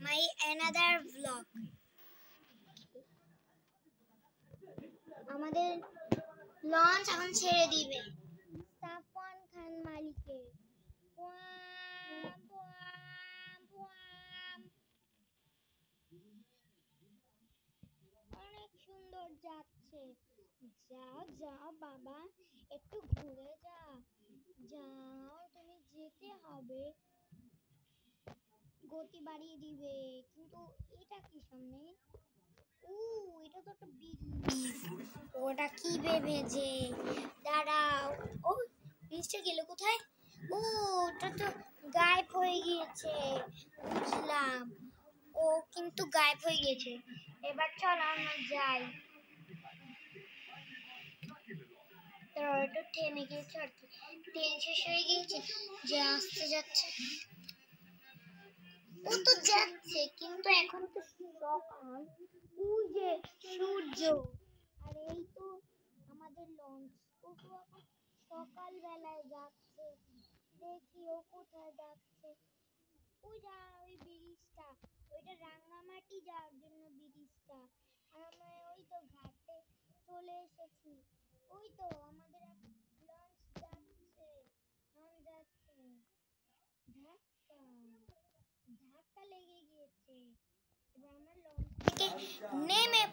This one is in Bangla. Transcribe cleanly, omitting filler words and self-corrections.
my another vlog. আমাদের লঞ্চ এখন ছেড়ে দিবে সাফওয়ান খান মালিকের। অনেক সুন্দর যাচ্ছে। যাও যাও বাবা, একটু ঘুরে যাও। যাও, তুমি যেতে হবে। গতি বাড়িয়ে দিবে, কিন্তু এটা কি সামনে? এটা তো একটা ব্রিজ। ওটা কি ভেবেছে? দাঁড়াও। ও ব্রিজটা গেল কোথায়? ওটা তো গায়েব হয়ে গিয়েছে। বুঝলাম, ও কিন্তু গায়েব হয়ে গেছে। এবার চল আমরা যাই। তো থেমে গিয়েছে আর কি, তেল শেষ হয়ে গিয়েছে যে আসতে যাচ্ছে। ও তো যাচ্ছে, কিন্তু এখন তো সকাল, ওই যে সূর্য, আর এই তো আমাদের লঞ্চ। ও তো এখন সকাল বেলায় যাচ্ছে। দেখি ও কোথায় যাচ্ছে। ওই যা ওই ব্রিজটা, ওইটা রাঙ্গামাটি যাওয়ার জন্য ব্রিজটা। আর আমরা ওই তো ঘাটে চলে এসেছি। ওই তো আমাদের লঞ্চ যাচ্ছে, ধাক্কা ধাক্কা লেগে গিয়েছে। এবার আমরা লঞ্চ থেকে নেমে